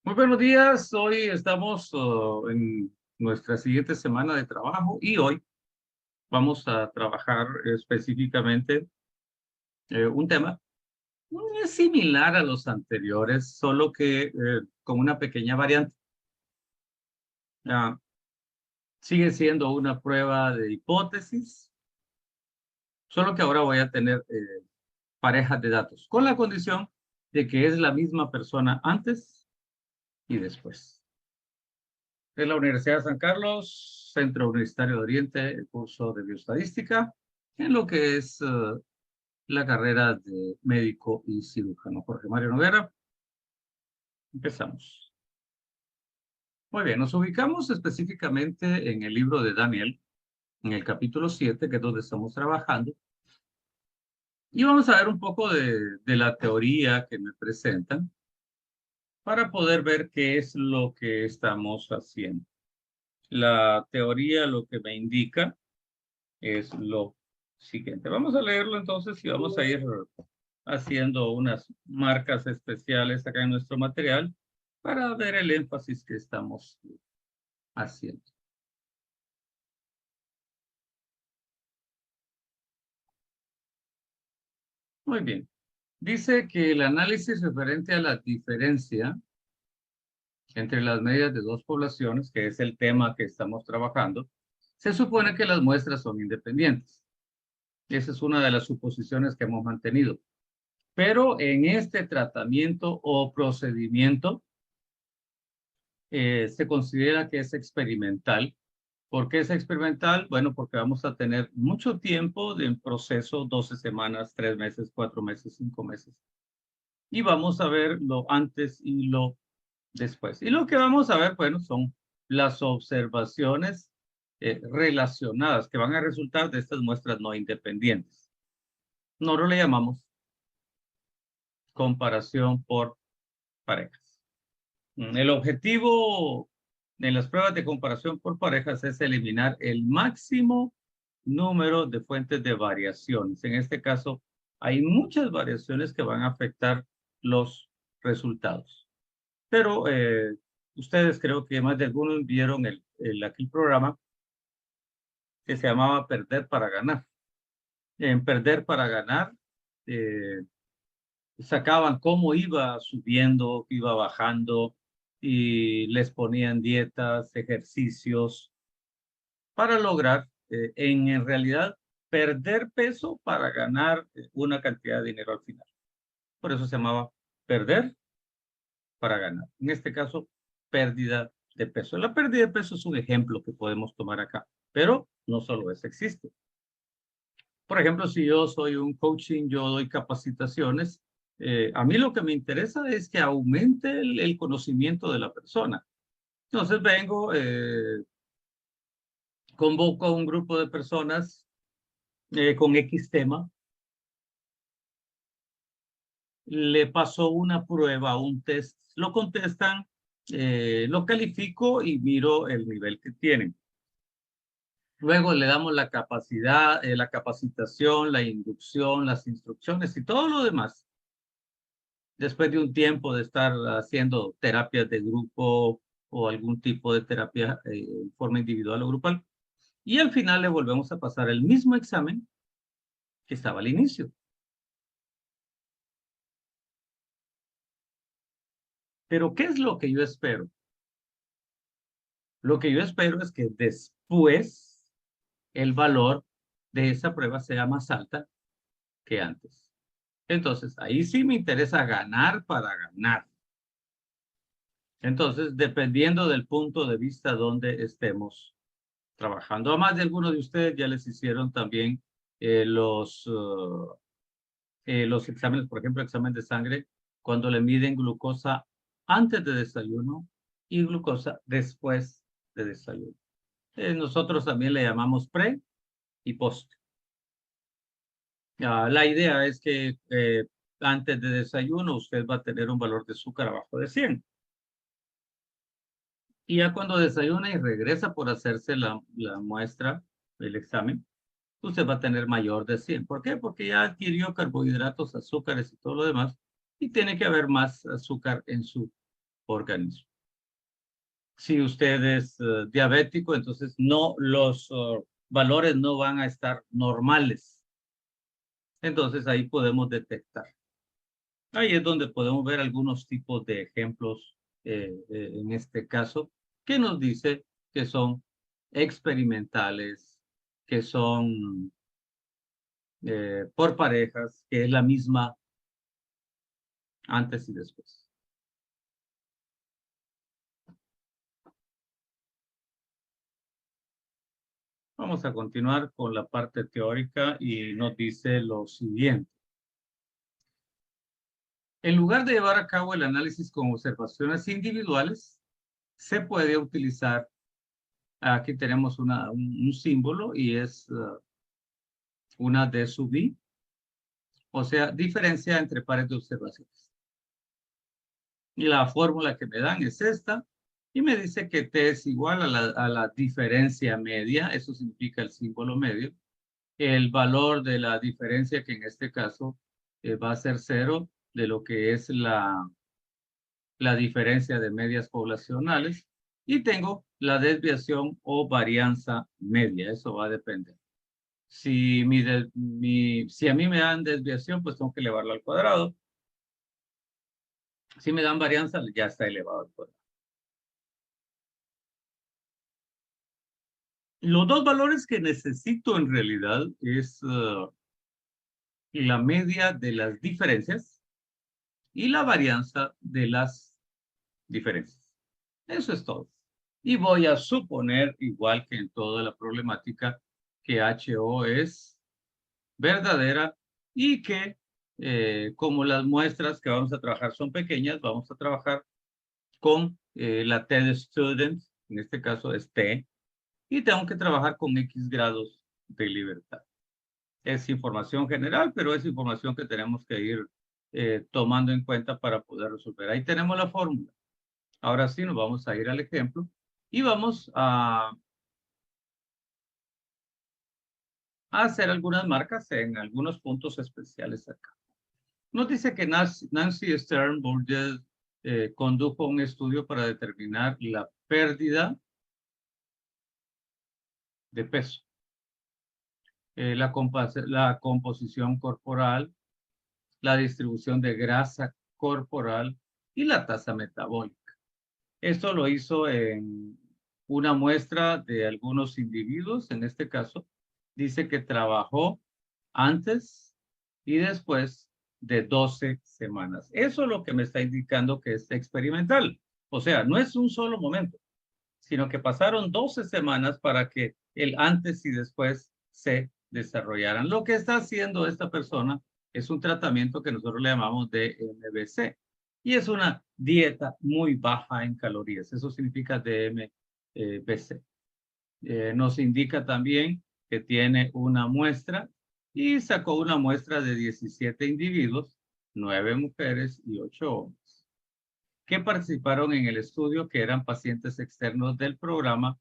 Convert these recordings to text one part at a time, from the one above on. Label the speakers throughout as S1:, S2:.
S1: Muy buenos días. Hoy estamos en nuestra siguiente semana de trabajo y hoy vamos a trabajar específicamente un tema similar a los anteriores, solo que con una pequeña variante. Ah, Sigue siendo una prueba de hipótesis, solo que ahora voy a tener parejas de datos, con la condición de que es la misma persona antes y después. De la Universidad de San Carlos, Centro Universitario de Oriente, el curso de bioestadística, en lo que es la carrera de médico y cirujano. Jorge Mario Noguera, empezamos. Muy bien, nos ubicamos específicamente en el libro de Daniel, en el capítulo 7, que es donde estamos trabajando, y vamos a ver un poco de la teoría que me presentan para poder ver qué es lo que estamos haciendo. La teoría lo que me indica es lo siguiente. Vamos a leerlo entonces y vamos a ir haciendo unas marcas especiales acá en nuestro material para ver el énfasis que estamos haciendo. Muy bien. Dice que el análisis referente a la diferencia entre las medias de dos poblaciones, que es el tema que estamos trabajando, se supone que las muestras son independientes. Esa es una de las suposiciones que hemos mantenido. Pero en este tratamiento o procedimiento se considera que es experimental. ¿Por qué es experimental? Bueno, porque vamos a tener mucho tiempo de proceso, 12 semanas, 3 meses, 4 meses, 5 meses. Y vamos a ver lo antes y lo después. Y lo que vamos a ver, bueno, son las observaciones relacionadas que van a resultar de estas muestras no independientes. Nosotros le llamamos comparación por parejas. El objetivo en las pruebas de comparación por parejas es eliminar el máximo número de fuentes de variaciones. En este caso, hay muchas variaciones que van a afectar los resultados. Pero ustedes creo que más de algunos vieron aquel programa que se llamaba Perder para Ganar. En Perder para Ganar, eh, sacaban cómo iba subiendo, iba bajando y les ponían dietas, ejercicios para lograr en realidad perder peso para ganar una cantidad de dinero al final. Por eso se llamaba perder para ganar. En este caso, pérdida de peso. La pérdida de peso es un ejemplo que podemos tomar acá, pero no solo eso existe. Por ejemplo, si yo soy un coaching, yo doy capacitaciones, a mí lo que me interesa es que aumente el conocimiento de la persona. Entonces vengo, convoco a un grupo de personas con X tema, le paso una prueba, un test, lo contestan, lo califico y miro el nivel que tienen. Luego le damos la capacidad, la capacitación, la inducción, las instrucciones y todo lo demás. Después de un tiempo de estar haciendo terapias de grupo o algún tipo de terapia en forma individual o grupal. Y al final le volvemos a pasar el mismo examen que estaba al inicio. Pero ¿qué es lo que yo espero? Lo que yo espero es que después el valor de esa prueba sea más alta que antes. Entonces, ahí sí me interesa ganar para ganar. Entonces, dependiendo del punto de vista donde estemos trabajando. A más de algunos de ustedes ya les hicieron también los exámenes, por ejemplo, examen de sangre, cuando le miden glucosa antes de desayuno y glucosa después de desayuno. Nosotros también le llamamos pre y post. La idea es que antes de desayuno usted va a tener un valor de azúcar abajo de 100. Y ya cuando desayuna y regresa por hacerse la muestra, el examen, usted va a tener mayor de 100. ¿Por qué? Porque ya adquirió carbohidratos, azúcares y todo lo demás, y tiene que haber más azúcar en su organismo. Si usted es diabético, entonces no, los valores no van a estar normales. Entonces ahí podemos detectar. Ahí es donde podemos ver algunos tipos de ejemplos en este caso que nos dice que son experimentales, que son por parejas, que es la misma antes y después. Vamos a continuar con la parte teórica y nos dice lo siguiente. En lugar de llevar a cabo el análisis con observaciones individuales, se puede utilizar, aquí tenemos un símbolo y es una D sub I, o sea, diferencia entre pares de observaciones. Y la fórmula que me dan es esta, y me dice que T es igual a la diferencia media, eso significa el símbolo medio, el valor de la diferencia, que en este caso va a ser 0, de lo que es la diferencia de medias poblacionales, y tengo la desviación o varianza media, eso va a depender. Si, si a mí me dan desviación, pues tengo que elevarlo al cuadrado. Si me dan varianza, ya está elevado al cuadrado. Los dos valores que necesito en realidad es la media de las diferencias y la varianza de las diferencias. Eso es todo. Y voy a suponer, igual que en toda la problemática, que HO es verdadera y que como las muestras que vamos a trabajar son pequeñas, vamos a trabajar con la T de student, en este caso es T, y tengo que trabajar con X grados de libertad. Es información general, pero es información que tenemos que ir tomando en cuenta para poder resolver. Ahí tenemos la fórmula. Ahora sí, nos vamos a ir al ejemplo y vamos a hacer algunas marcas en algunos puntos especiales acá. Nos dice que Nancy Stern Burgess condujo un estudio para determinar la pérdida de peso, la composición corporal, la distribución de grasa corporal y la tasa metabólica. Esto lo hizo en una muestra de algunos individuos. En este caso, dice que trabajó antes y después de 12 semanas. Eso es lo que me está indicando que es experimental. O sea, no es un solo momento, sino que pasaron 12 semanas para que el antes y después se desarrollaran. Lo que está haciendo esta persona es un tratamiento que nosotros le llamamos DMBC y es una dieta muy baja en calorías. Eso significa DMBC. Nos indica también que tiene una muestra y sacó una muestra de 17 individuos, 9 mujeres y 8 hombres, que participaron en el estudio, que eran pacientes externos del programa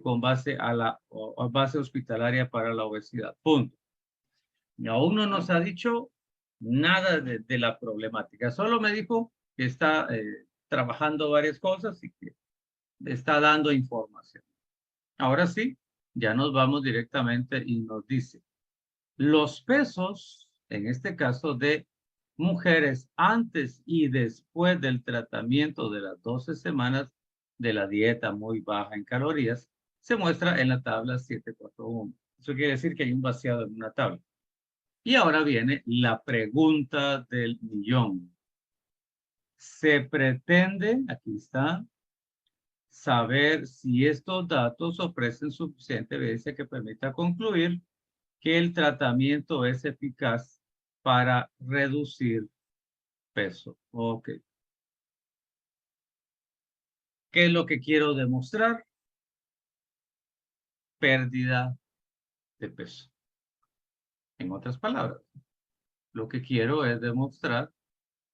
S1: con base a la base hospitalaria para la obesidad. Punto. Y aún no nos ha dicho nada de la problemática. Solo me dijo que está trabajando varias cosas y que está dando información. Ahora sí, ya nos vamos directamente y nos dice los pesos, en este caso de mujeres antes y después del tratamiento de las 12 semanas de la dieta muy baja en calorías, se muestra en la tabla 741. Eso quiere decir que hay un vaciado en una tabla. Y ahora viene la pregunta del millón. Se pretende, aquí está, saber si estos datos ofrecen suficiente evidencia que permita concluir que el tratamiento es eficaz para reducir peso. Ok. ¿Qué es lo que quiero demostrar? Pérdida de peso. En otras palabras, lo que quiero es demostrar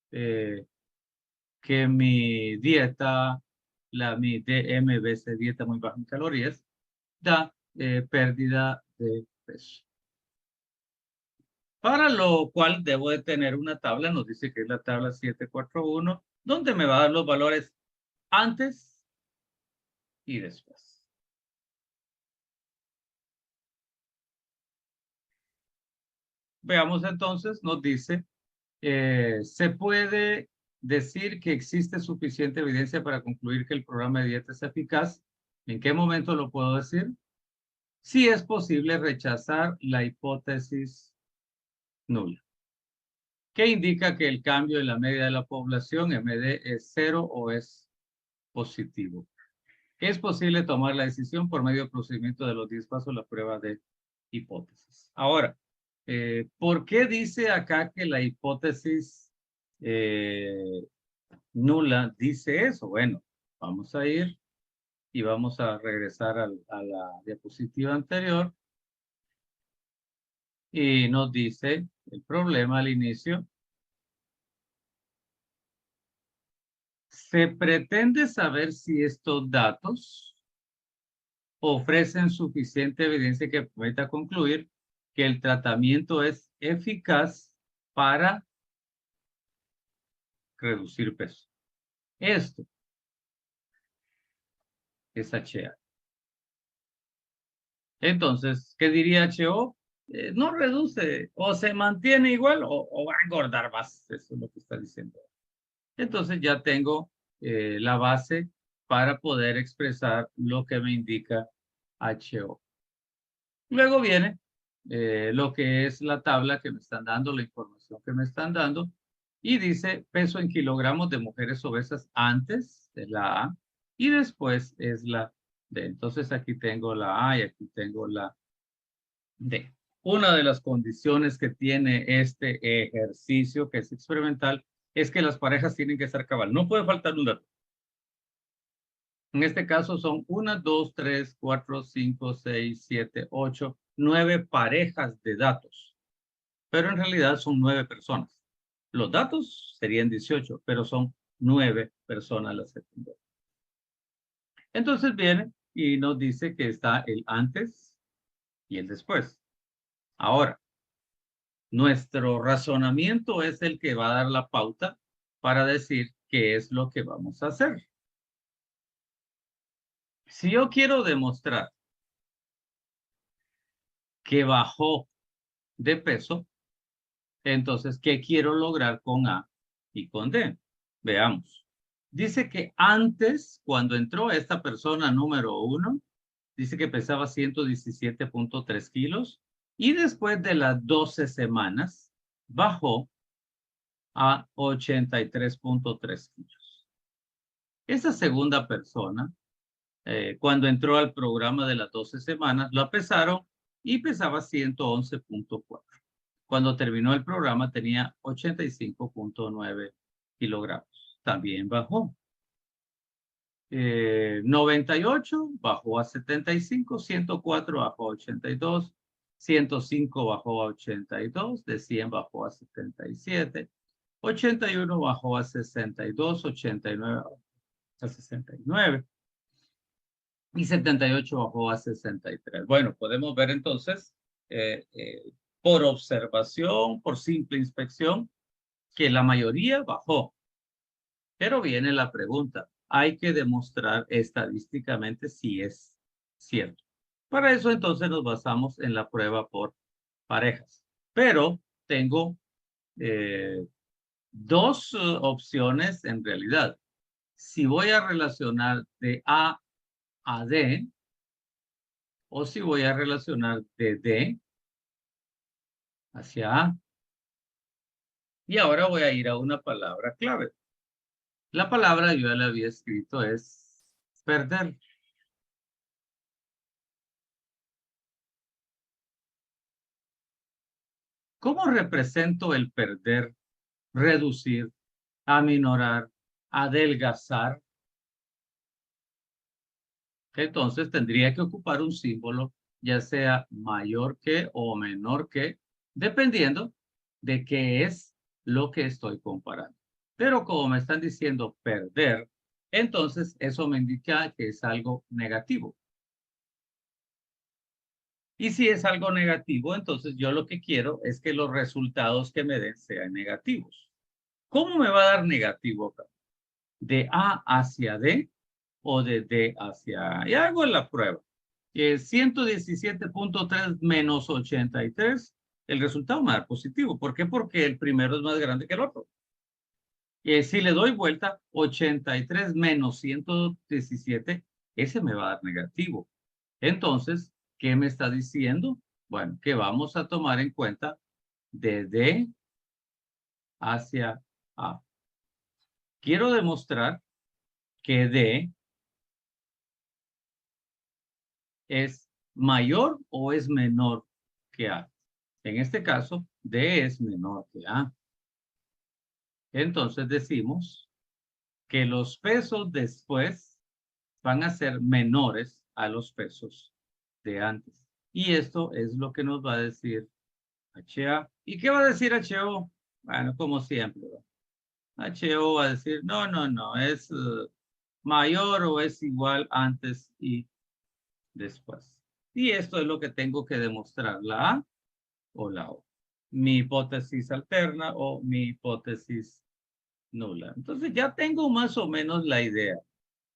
S1: que mi dieta, mi DMBC, dieta muy baja en calorías, da pérdida de peso. Para lo cual debo de tener una tabla, nos dice que es la tabla 741, donde me va a dar los valores antes y después. Veamos entonces, nos dice, se puede decir que existe suficiente evidencia para concluir que el programa de dieta es eficaz. ¿En qué momento lo puedo decir? Si es posible rechazar la hipótesis nula, que indica que el cambio en la media de la población, MD, es 0 o es positivo. Es posible tomar la decisión por medio del procedimiento de los 10 pasos, la prueba de hipótesis. Ahora, ¿por qué dice acá que la hipótesis nula dice eso? Bueno, vamos a ir y vamos a regresar a la diapositiva anterior y nos dice el problema al inicio. Se pretende saber si estos datos ofrecen suficiente evidencia que permita concluir que el tratamiento es eficaz para reducir peso. Esto es HA. Entonces, ¿qué diría HO? No reduce, o se mantiene igual o va a engordar más. Eso es lo que está diciendo. Entonces ya tengo la base para poder expresar lo que me indica HO. Luego viene lo que es la tabla que me están dando, la información que me están dando, y dice peso en kilogramos de mujeres obesas antes de la A y después es la D. Entonces aquí tengo la A y aquí tengo la D. Una de las condiciones que tiene este ejercicio, que es experimental, es que las parejas tienen que estar cabal. No puede faltar un dato. En este caso son 1, 2, 3, 4, 5, 6, 7, 8, 9 parejas de datos. Pero en realidad son 9 personas. Los datos serían 18, pero son 9 personas las que tengo. Entonces viene y nos dice que está el antes y el después. Ahora, nuestro razonamiento es el que va a dar la pauta para decir qué es lo que vamos a hacer. Si yo quiero demostrar que bajó de peso, entonces, ¿qué quiero lograr con A y con D? Veamos. Dice que antes, cuando entró esta persona número 1, dice que pesaba 117.3 kilos y después de las 12 semanas bajó a 83.3 kilos. Esa segunda persona, cuando entró al programa de las 12 semanas, lo pesaron y pesaba 111.4. Cuando terminó el programa tenía 85.9 kilogramos. También bajó. 98 bajó a 75, 104 bajó a 82, 105 bajó a 82, de 100 bajó a 77, 81 bajó a 62, 89 a 69 y 78 bajó a 63. Bueno, podemos ver entonces por observación, por simple inspección, que la mayoría bajó. Pero viene la pregunta, hay que demostrar estadísticamente si es cierto. Para eso entonces nos basamos en la prueba por parejas. Pero tengo dos opciones en realidad. Si voy a relacionar de A a D o si voy a relacionar de D hacia A. Y ahora voy a ir a una palabra clave. La palabra yo ya la había escrito es perder. ¿Cómo represento el perder, reducir, aminorar, adelgazar? Entonces tendría que ocupar un símbolo, ya sea mayor que o menor que, dependiendo de qué es lo que estoy comparando. Pero como me están diciendo perder, entonces eso me indica que es algo negativo. Y si es algo negativo, entonces yo lo que quiero es que los resultados que me den sean negativos. ¿Cómo me va a dar negativo acá? de A hacia D o de D hacia A. Y hago la prueba. 117.3 menos 83, el resultado me da positivo. ¿Por qué? Porque el primero es más grande que el otro. Si le doy vuelta, 83 menos 117, ese me va a dar negativo. Entonces, ¿qué me está diciendo? Bueno, que vamos a tomar en cuenta de D hacia A. Quiero demostrar que D es mayor o es menor que A. En este caso, D es menor que A. Entonces decimos que los pesos después van a ser menores a los pesos de antes. Y esto es lo que nos va a decir HA. ¿Y qué va a decir HO? Bueno, como siempre, HO va a decir, no, no, no, es mayor o es igual antes y después. Y esto es lo que tengo que demostrar, la A o la O. Mi hipótesis alterna o mi hipótesis nula. Entonces ya tengo más o menos la idea,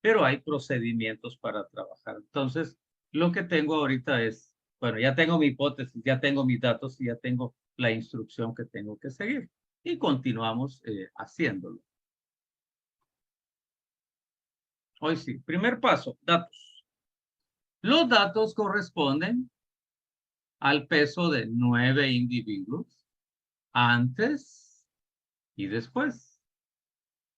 S1: pero hay procedimientos para trabajar. Entonces, lo que tengo ahorita es, bueno, ya tengo mi hipótesis, ya tengo mis datos y ya tengo la instrucción que tengo que seguir. Y continuamos haciéndolo. Hoy sí, primer paso, datos. Los datos corresponden al peso de 9 individuos antes y después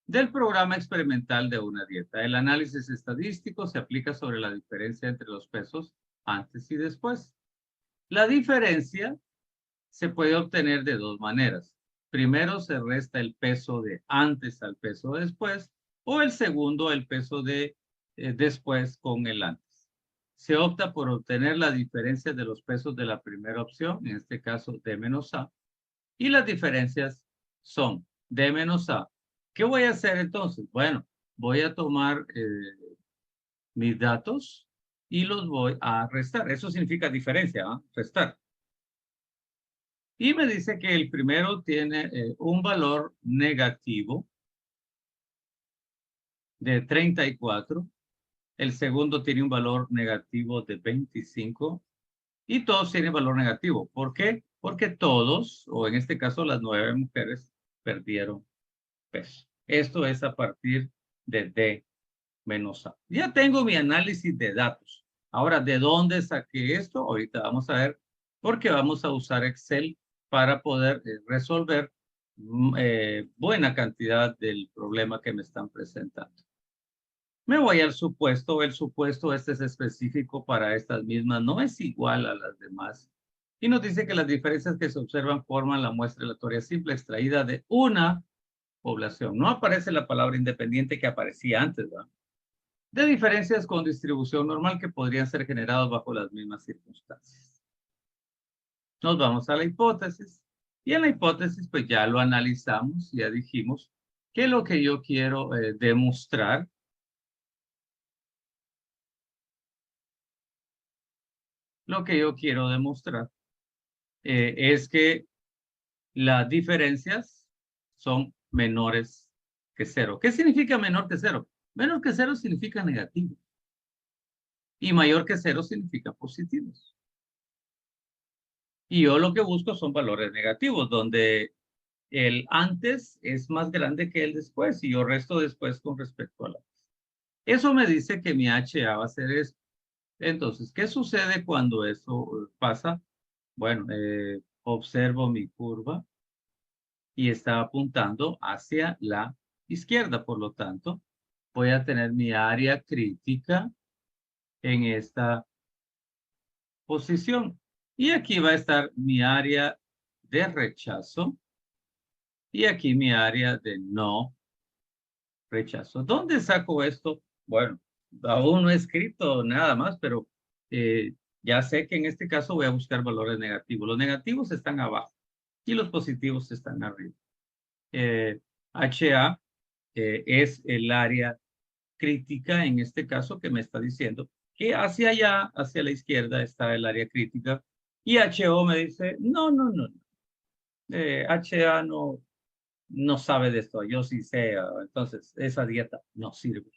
S1: del programa experimental de una dieta. El análisis estadístico se aplica sobre la diferencia entre los pesos antes y después. La diferencia se puede obtener de dos maneras. Primero se resta el peso de antes al peso de después, o el segundo el peso de después con el antes. Se opta por obtener la diferencia de los pesos de la primera opción, en este caso D menos A, y las diferencias son D menos A. ¿Qué voy a hacer entonces? Bueno, voy a tomar mis datos y los voy a restar. Eso significa diferencia, ¿eh? Restar. Y me dice que el primero tiene un valor negativo de 34. El segundo tiene un valor negativo de 25. Y todos tienen valor negativo. ¿Por qué? Porque todos, o en este caso las 9 mujeres, perdieron peso. Esto es a partir de D menos A. Ya tengo mi análisis de datos. Ahora, ¿de dónde saqué esto? Ahorita vamos a ver, porque vamos a usar Excel para poder resolver buena cantidad del problema que me están presentando. Me voy al supuesto. El supuesto este es específico para estas mismas. No es igual a las demás. Y nos dice que las diferencias que se observan forman la muestra aleatoria simple extraída de una población. No aparece la palabra independiente que aparecía antes, ¿verdad? De diferencias con distribución normal que podrían ser generados bajo las mismas circunstancias. Nos vamos a la hipótesis. Y en la hipótesis, pues ya lo analizamos, ya dijimos que lo que yo quiero demostrar es que las diferencias son menores que cero. ¿Qué significa menor que cero? Menor que cero significa negativo. Y mayor que cero significa positivos. Y yo lo que busco son valores negativos, donde el antes es más grande que el después y yo resto después con respecto a la. Eso me dice que mi HA va a ser esto. Entonces, ¿qué sucede cuando eso pasa? Bueno, observo mi curva y está apuntando hacia la izquierda. Por lo tanto, voy a tener mi área crítica en esta posición. Y aquí va a estar mi área de rechazo y aquí mi área de no rechazo. ¿Dónde saco esto? Bueno, aún no he escrito nada más, pero ya sé que en este caso voy a buscar valores negativos. Los negativos están abajo y los positivos están arriba. HA es el área crítica en este caso que me está diciendo que hacia allá, hacia la izquierda está el área crítica y HO me dice, no, no, no, HA no, no sabe de esto, yo sí sé, entonces esa dieta no sirve.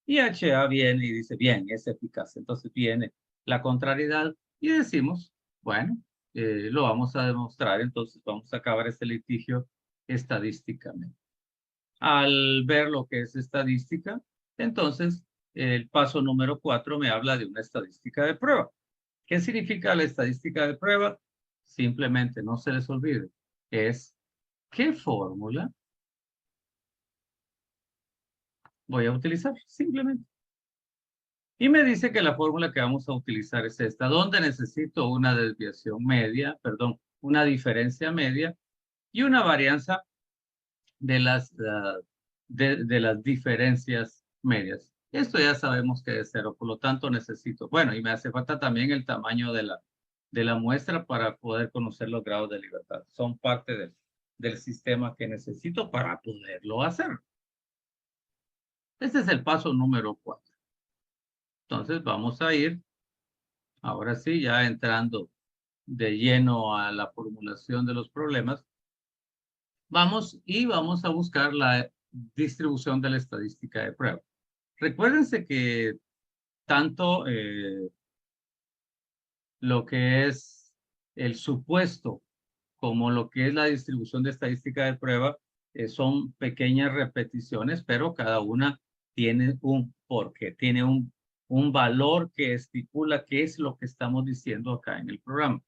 S1: Y HA viene y dice, bien, es eficaz. Entonces viene la contrariedad y decimos, bueno, lo vamos a demostrar, entonces vamos a acabar este litigio estadísticamente. Al ver lo que es estadística, entonces el paso número 4 me habla de una estadística de prueba. ¿Qué significa la estadística de prueba? Simplemente no se les olvide, es qué fórmula voy a utilizar, simplemente. Y me dice que la fórmula que vamos a utilizar es esta, donde necesito una desviación media, perdón, una diferencia media y una varianza de de las diferencias medias. Esto ya sabemos que es cero, por lo tanto necesito, bueno, y me hace falta también el tamaño de la muestra para poder conocer los grados de libertad. Son parte del sistema que necesito para poderlo hacer. Este es el paso número 4. Entonces vamos a ir, ahora sí, ya entrando de lleno a la formulación de los problemas. Vamos a buscar la distribución de la estadística de prueba. Recuérdense que tanto lo que es el supuesto como lo que es la distribución de estadística de prueba son pequeñas repeticiones, pero cada una tiene un porqué, tiene un valor que estipula qué es lo que estamos diciendo acá en el programa.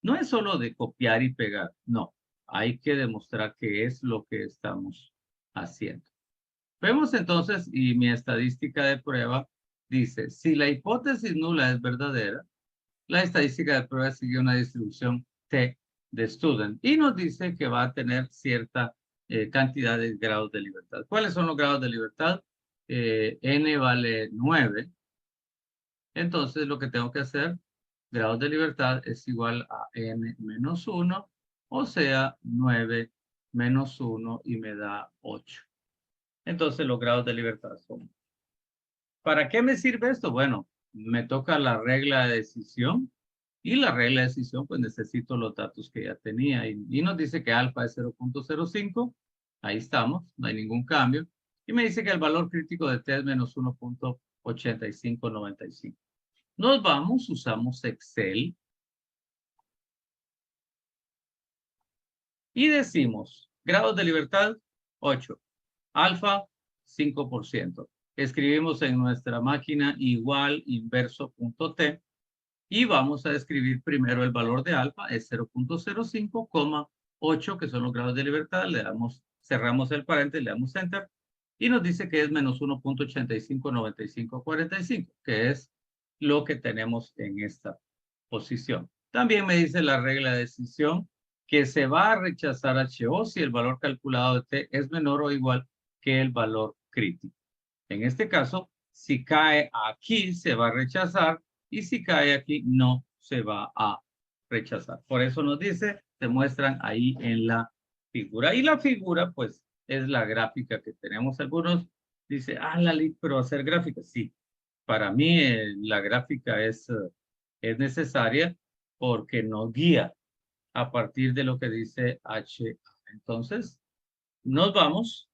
S1: No es solo de copiar y pegar, no. Hay que demostrar qué es lo que estamos haciendo. Vemos entonces, y mi estadística de prueba dice, si la hipótesis nula es verdadera, la estadística de prueba sigue una distribución T de student y nos dice que va a tener cierta cantidad de grados de libertad. ¿Cuáles son los grados de libertad? N vale 9. Entonces lo que tengo que hacer, grados de libertad es igual a N menos 1, o sea, 9 menos 1 y me da 8. Entonces los grados de libertad son. ¿Para qué me sirve esto? Bueno, me toca la regla de decisión y la regla de decisión pues necesito los datos que ya tenía y nos dice que alfa es 0.05, ahí estamos, no hay ningún cambio y me dice que el valor crítico de t es menos 1.8595. Nos vamos, usamos Excel y decimos grados de libertad 8, alfa 5%. Escribimos en nuestra máquina igual inverso.t y vamos a escribir primero el valor de alfa, es 0.05,8, que son los grados de libertad. Le damos, cerramos el paréntesis, le damos enter y nos dice que es menos 1.859545, que es lo que tenemos en esta posición. También me dice la regla de decisión que se va a rechazar HO si el valor calculado de T es menor o igual que el valor crítico. En este caso, si cae aquí, se va a rechazar y si cae aquí, no se va a rechazar. Por eso nos dice, se muestran ahí en la figura. Y la figura, pues, es la gráfica que tenemos. Algunos dicen, Lali, pero hacer gráfica. Sí, para mí la gráfica es necesaria porque nos guía a partir de lo que dice HA. Entonces, nos vamos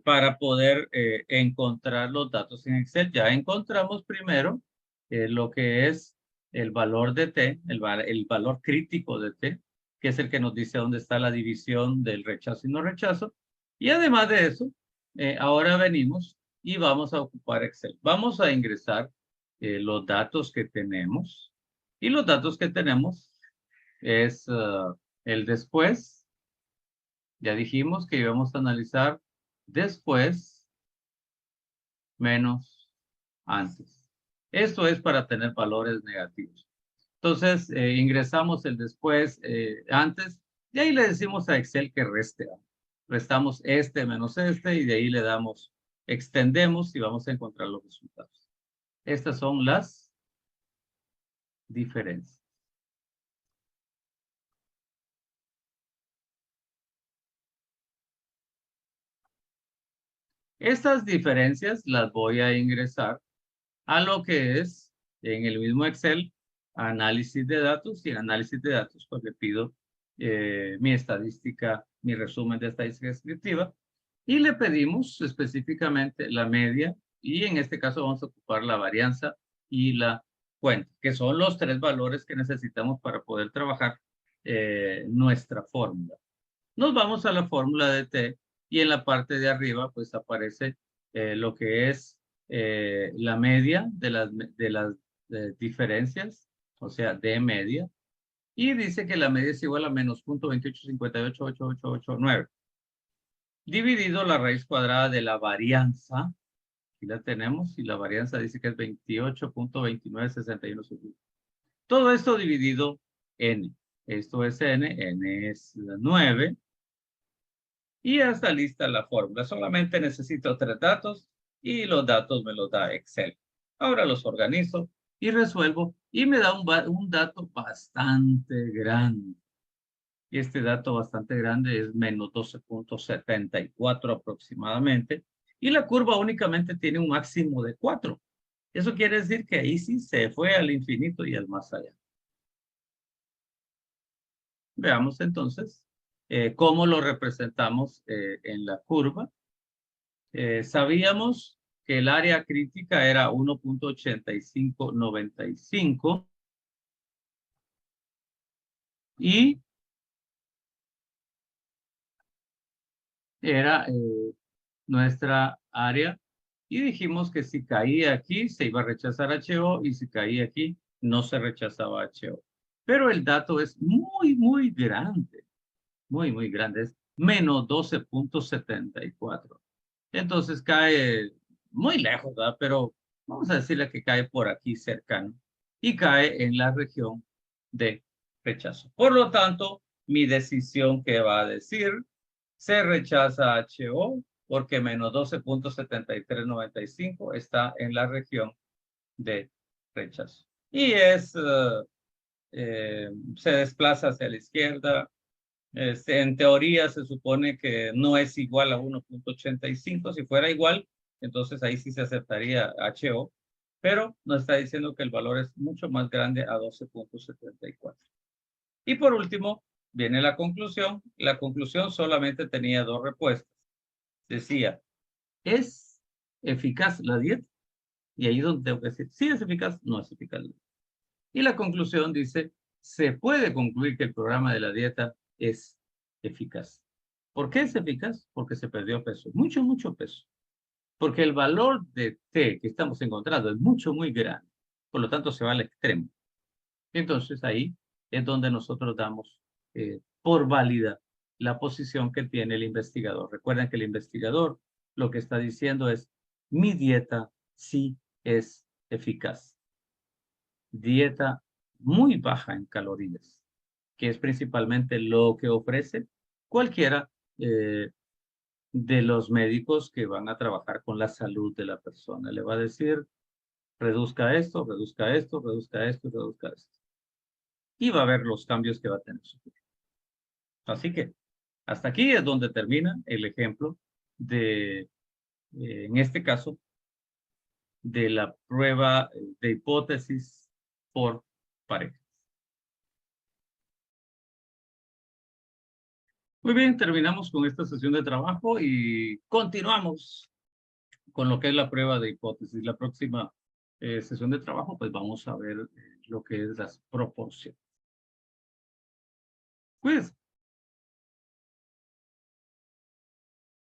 S1: para poder encontrar los datos en Excel. Ya encontramos primero lo que es el valor de T, el valor crítico de T, que es el que nos dice dónde está la división del rechazo y no rechazo. Y además de eso, ahora venimos y vamos a ocupar Excel. Vamos a ingresar los datos que tenemos. Y los datos que tenemos es el después. Ya dijimos que íbamos a analizar después menos antes. Esto es para tener valores negativos. Entonces, ingresamos el después antes y ahí le decimos a Excel que reste. Restamos este menos este y de ahí le damos, extendemos y vamos a encontrar los resultados. Estas son las diferencias. Estas diferencias las voy a ingresar a lo que es en el mismo Excel, análisis de datos y en análisis de datos, pues le pido mi estadística, mi resumen de estadística descriptiva, y le pedimos específicamente la media, y en este caso vamos a ocupar la varianza y la cuenta, que son los tres valores que necesitamos para poder trabajar nuestra fórmula. Nos vamos a la fórmula de T y en la parte de arriba pues aparece lo que es la media de las diferencias, o sea, D media, y dice que la media es igual a menos 0.28588889, dividido la raíz cuadrada de la varianza, aquí la tenemos, y la varianza dice que es 28.2961. Todo esto dividido n. Esto es n es 9, y ya está lista la fórmula. Solamente necesito 3 datos y los datos me los da Excel. Ahora los organizo y resuelvo y me da un dato bastante grande. Y este dato bastante grande es menos 12.74 aproximadamente. Y la curva únicamente tiene un máximo de 4. Eso quiere decir que ahí sí se fue al infinito y al más allá. Veamos entonces cómo lo representamos en la curva. Sabíamos que el área crítica era 1.8595 y era nuestra área, y dijimos que si caía aquí se iba a rechazar HO y si caía aquí no se rechazaba HO. Pero el dato es muy grande, muy grande, es menos 12.74. Entonces cae muy lejos, ¿verdad? Pero vamos a decirle que cae por aquí cercano y cae en la región de rechazo. Por lo tanto, mi decisión que va a decir, se rechaza HO porque menos 12.7395 está en la región de rechazo. Y se desplaza hacia la izquierda. En teoría se supone que no es igual a 1.85. Si fuera igual, entonces ahí sí se aceptaría HO, pero nos está diciendo que el valor es mucho más grande a 12.74. Y por último, viene la conclusión. La conclusión solamente tenía dos respuestas. Decía, ¿es eficaz la dieta? Y ahí donde tengo que decir, sí es eficaz, no es eficaz. Y la conclusión dice, se puede concluir que el programa de la dieta es eficaz. ¿Por qué es eficaz? Porque se perdió peso, mucho peso. Porque el valor de T que estamos encontrando es muy grande. Por lo tanto, se va al extremo. Entonces, ahí es donde nosotros damos por válida la posición que tiene el investigador. Recuerden que el investigador lo que está diciendo es, mi dieta sí es eficaz. Dieta muy baja en calorías, que es principalmente lo que ofrece cualquiera de los médicos que van a trabajar con la salud de la persona. Le va a decir, reduzca esto, reduzca esto, reduzca esto, reduzca esto. Y va a ver los cambios que va a tener su cuerpo. Así que hasta aquí es donde termina el ejemplo de, en este caso, de la prueba de hipótesis por pareja. Muy bien, terminamos con esta sesión de trabajo y continuamos con lo que es la prueba de hipótesis. La próxima sesión de trabajo, pues vamos a ver lo que es las proporciones. Pues